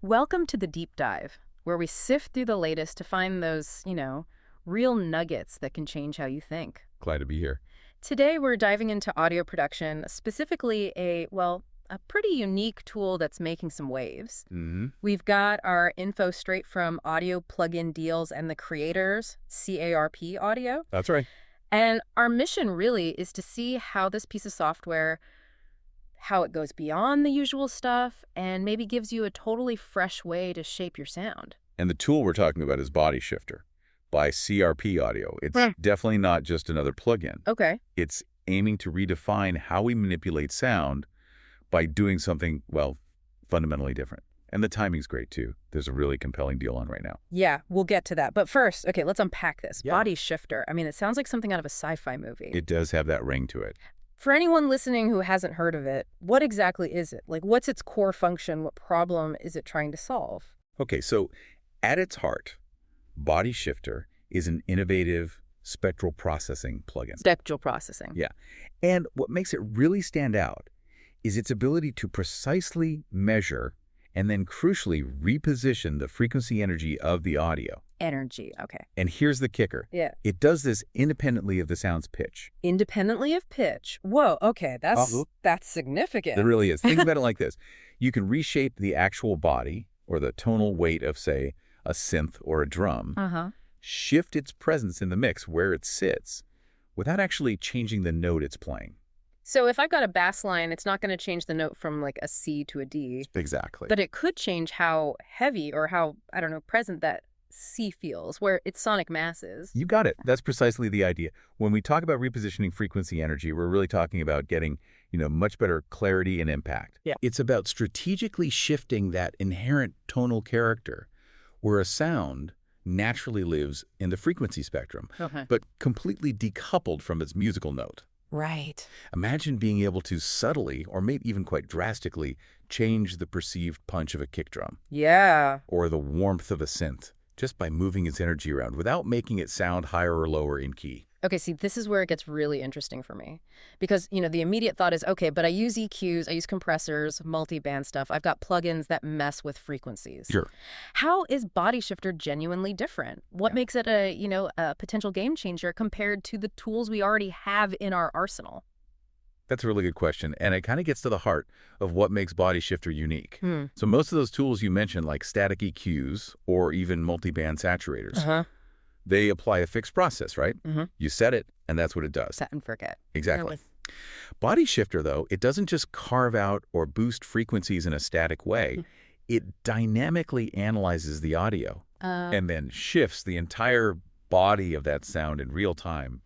Welcome to the deep dive, where we sift through the latest to find those, real nuggets that can change how you think. Glad to be here. Today, we're diving into audio production, specifically a pretty unique tool that's making some waves. Mm-hmm. We've got our info straight from Audio Plugin Deals and the Creators, CARP Audio. That's right. And our mission really is to see how this piece of software, how it goes beyond the usual stuff, and maybe gives you a totally fresh way to shape your sound. And the tool we're talking about is Body Shifter by CRP Audio. It's definitely not just another plugin. Okay. It's aiming to redefine how we manipulate sound by doing something, fundamentally different. And the timing's great, too. There's a really compelling deal on right now. Yeah, we'll get to that. But first, okay, let's unpack this. Yeah. Body Shifter. I mean, it sounds like something out of a sci-fi movie. It does have that ring to it. For anyone listening who hasn't heard of it, what exactly is it? Like, what's its core function? What problem is it trying to solve? Okay, so at its heart, Body Shifter is an innovative spectral processing plugin. Spectral processing. Yeah. And what makes it really stand out is its ability to precisely measure and then crucially reposition the frequency energy of the audio. Energy, okay. And here's the kicker. Yeah. It does this independently of the sound's pitch. Independently of pitch. Whoa, okay, that's significant. It really is. Think about it like this. You can reshape the actual body or the tonal weight of, say, a synth or a drum, shift its presence in the mix where it sits without actually changing the note it's playing. So if I've got a bass line, it's not going to change the note from like a C to a D. Exactly. But it could change how heavy or how, present that C feels, where its sonic mass is. You got it. That's precisely the idea. When we talk about repositioning frequency energy, we're really talking about getting, much better clarity and impact. Yeah. It's about strategically shifting that inherent tonal character where a sound naturally lives in the frequency spectrum, but completely decoupled from its musical note. Right. Imagine being able to subtly, or maybe even quite drastically, change the perceived punch of a kick drum. Yeah. Or the warmth of a synth, just by moving its energy around without making it sound higher or lower in key. Okay, see, this is where it gets really interesting for me. Because, the immediate thought is, okay, but I use EQs, I use compressors, multi-band stuff. I've got plugins that mess with frequencies. Sure. How is Body Shifter genuinely different? What makes it a potential game changer compared to the tools we already have in our arsenal? That's a really good question, and it kind of gets to the heart of what makes Body Shifter unique. So most of those tools you mentioned, like static EQs or even multi-band saturators, they apply a fixed process, right? You set it, and that's what it does. Set and forget. Exactly. Body Shifter, though, it doesn't just carve out or boost frequencies in a static way. It dynamically analyzes the audio and then shifts the entire body of that sound in real time.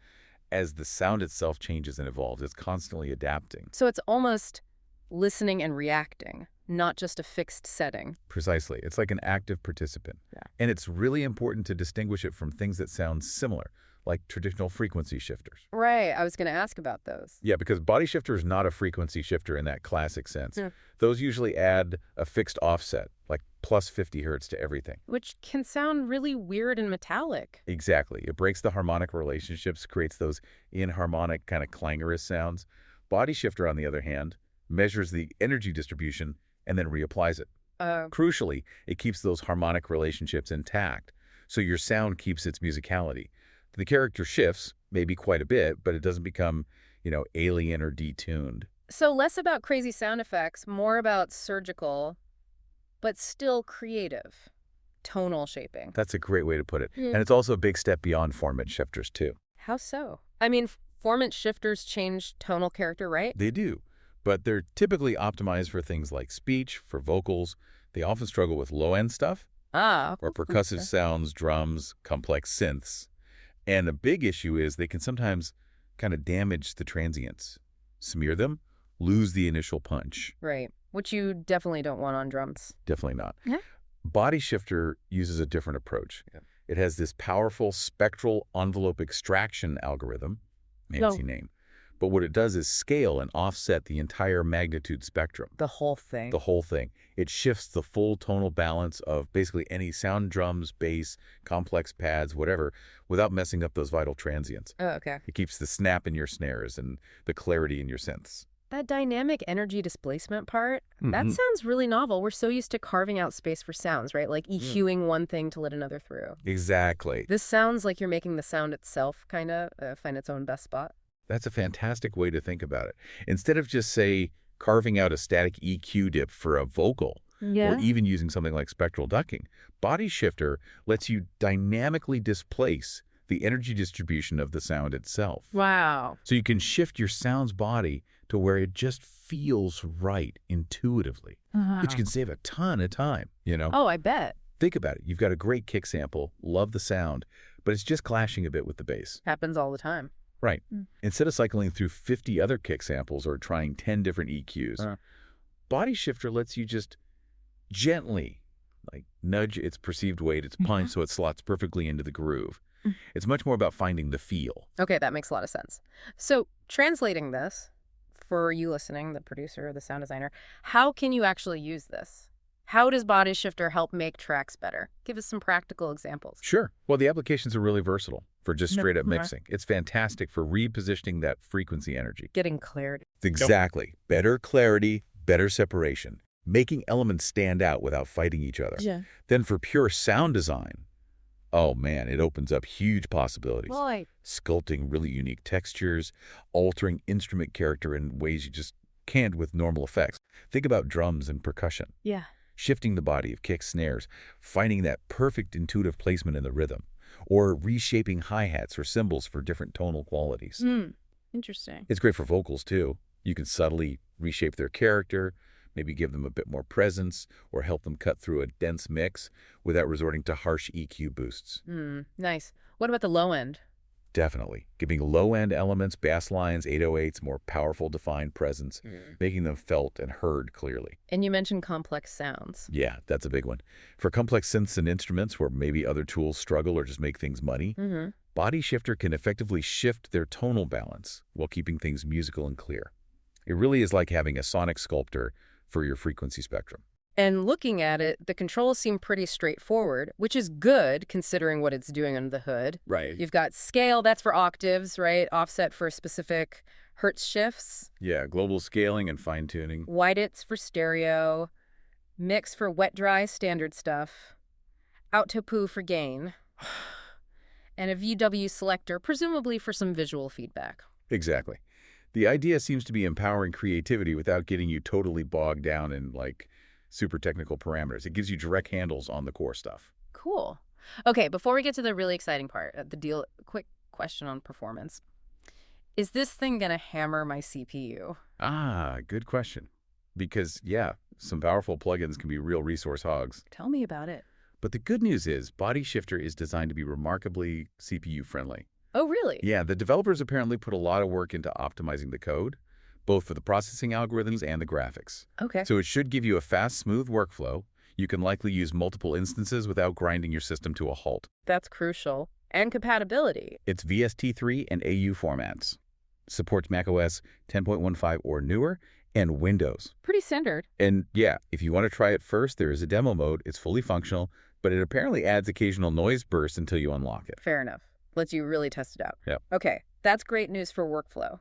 As the sound itself changes and evolves, it's constantly adapting. So it's almost listening and reacting, not just a fixed setting. Precisely. It's like an active participant. Yeah. And it's really important to distinguish it from things that sound similar, like traditional frequency shifters. Right. I was going to ask about those. Yeah, because Body Shifter is not a frequency shifter in that classic sense. Those usually add a fixed offset, like plus 50 hertz to everything. Which can sound really weird and metallic. Exactly. It breaks the harmonic relationships, creates those inharmonic kind of clangorous sounds. Body Shifter, on the other hand, measures the energy distribution and then reapplies it. Crucially, it keeps those harmonic relationships intact, so your sound keeps its musicality. The character shifts, maybe quite a bit, but it doesn't become, alien or detuned. So less about crazy sound effects, more about surgical, but still creative, tonal shaping. That's a great way to put it. And it's also a big step beyond formant shifters, too. How so? I mean, formant shifters change tonal character, right? They do, but they're typically optimized for things like speech, for vocals. They often struggle with low-end stuff, or percussive sounds, drums, complex synths. And a big issue is they can sometimes kind of damage the transients, smear them, lose the initial punch. Right, which you definitely don't want on drums. Definitely not. Yeah. Body Shifter uses a different approach. Yeah. It has this powerful spectral envelope extraction algorithm, fancy name. But what it does is scale and offset the entire magnitude spectrum. The whole thing. The whole thing. It shifts the full tonal balance of basically any sound, drums, bass, complex pads, whatever, without messing up those vital transients. Oh, okay. It keeps the snap in your snares and the clarity in your synths. That dynamic energy displacement part, that Hmm. sounds really novel. We're so used to carving out space for sounds, right? Like EQing one thing to let another through. Exactly. This sounds like you're making the sound itself kind of find its own best spot. That's a fantastic way to think about it. Instead of just, say, carving out a static EQ dip for a vocal, or Yeah. even using something like spectral ducking, Body Shifter lets you dynamically displace the energy distribution of the sound itself. Wow. So you can shift your sound's body to where it just feels right intuitively, which can save a ton of time, you know? Oh, I bet. Think about it. You've got a great kick sample, love the sound, but it's just clashing a bit with the bass. Happens all the time. Right. Instead of cycling through 50 other kick samples or trying 10 different EQs, Body Shifter lets you just gently nudge its perceived weight, its punch, so it slots perfectly into the groove. It's much more about finding the feel. Okay, that makes a lot of sense. So, translating this for you listening, the producer or the sound designer, how can you actually use this? How does Body Shifter help make tracks better? Give us some practical examples. Sure. Well, the applications are really versatile for just straight-up mixing. It's fantastic for repositioning that frequency energy. Getting clarity. Exactly. Better clarity, better separation, making elements stand out without fighting each other. Yeah. Then for pure sound design, oh man, it opens up huge possibilities. Boy. Sculpting really unique textures, altering instrument character in ways you just can't with normal effects. Think about drums and percussion. Yeah. Shifting the body of kick snares, finding that perfect intuitive placement in the rhythm, or reshaping hi-hats or cymbals for different tonal qualities. Interesting. It's great for vocals, too. You can subtly reshape their character, maybe give them a bit more presence, or help them cut through a dense mix without resorting to harsh EQ boosts. Nice. What about the low end? Definitely. Giving low-end elements, bass lines, 808s, more powerful defined presence, making them felt and heard clearly. And you mentioned complex sounds. Yeah, that's a big one. For complex synths and instruments where maybe other tools struggle or just make things muddy, Body Shifter can effectively shift their tonal balance while keeping things musical and clear. It really is like having a sonic sculptor for your frequency spectrum. And looking at it, the controls seem pretty straightforward, which is good considering what it's doing under the hood. Right. You've got scale, that's for octaves, right? Offset for specific hertz shifts. Yeah, global scaling and fine-tuning. Widets for stereo. Mix for wet-dry standard stuff. Out-to-poo for gain. And a VW selector, presumably for some visual feedback. Exactly. The idea seems to be empowering creativity without getting you totally bogged down in, super technical parameters. It gives you direct handles on the core stuff. Cool. Okay, before we get to the really exciting part, quick question on performance. Is this thing going to hammer my CPU? Ah, good question. Because, yeah, some powerful plugins can be real resource hogs. Tell me about it. But the good news is Body Shifter is designed to be remarkably CPU-friendly. Oh, really? Yeah, the developers apparently put a lot of work into optimizing the code, both for the processing algorithms and the graphics. Okay. So it should give you a fast, smooth workflow. You can likely use multiple instances without grinding your system to a halt. That's crucial. And compatibility. It's VST3 and AU formats. Supports macOS 10.15 or newer, and Windows. Pretty standard. And yeah, if you want to try it first, there is a demo mode. It's fully functional, but it apparently adds occasional noise bursts until you unlock it. Fair enough. Lets you really test it out. Yep. Okay, that's great news for workflow.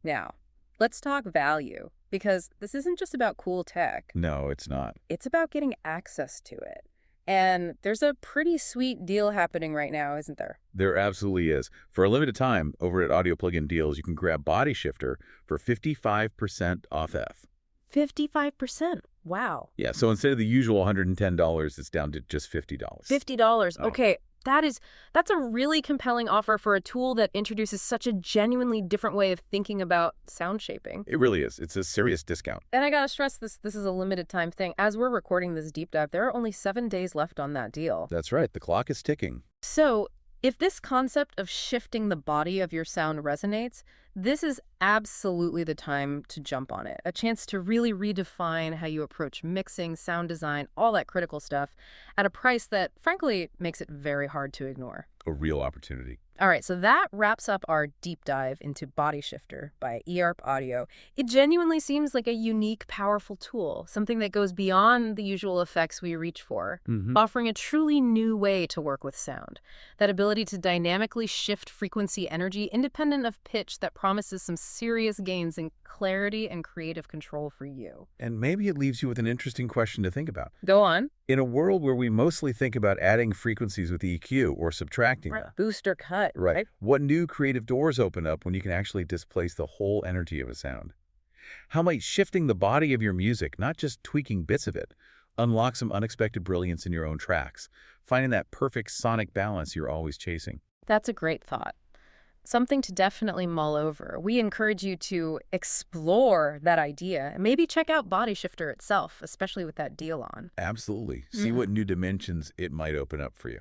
Now, let's talk value, because this isn't just about cool tech. No, it's not. It's about getting access to it. And there's a pretty sweet deal happening right now, isn't there? There absolutely is. For a limited time, over at Audio Plugin Deals, you can grab Body Shifter for 55% off F. 55%. Wow. Yeah, so instead of the usual $110, it's down to just $50. $50. Oh. Okay, that's a really compelling offer for a tool that introduces such a genuinely different way of thinking about sound shaping. It really is. It's a serious discount. And I gotta stress this is a limited time thing. As we're recording this deep dive, there are only 7 days left on that deal. That's right. The clock is ticking. So, if this concept of shifting the body of your sound resonates, this is absolutely the time to jump on it. A chance to really redefine how you approach mixing, sound design, all that critical stuff at a price that, frankly, makes it very hard to ignore. A real opportunity. All right, so that wraps up our deep dive into Body Shifter by EARP Audio. It genuinely seems like a unique, powerful tool, something that goes beyond the usual effects we reach for, offering a truly new way to work with sound. That ability to dynamically shift frequency energy independent of pitch that promises some serious gains in clarity and creative control for you. And maybe it leaves you with an interesting question to think about. Go on. In a world where we mostly think about adding frequencies with EQ or subtracting Right. them, Boost or cut, right, right? what new creative doors open up when you can actually displace the whole energy of a sound? How might shifting the body of your music, not just tweaking bits of it, unlock some unexpected brilliance in your own tracks, finding that perfect sonic balance you're always chasing? That's a great thought. Something to definitely mull over. We encourage you to explore that idea and maybe check out Body Shifter itself, especially with that deal on. Absolutely. See what new dimensions it might open up for you.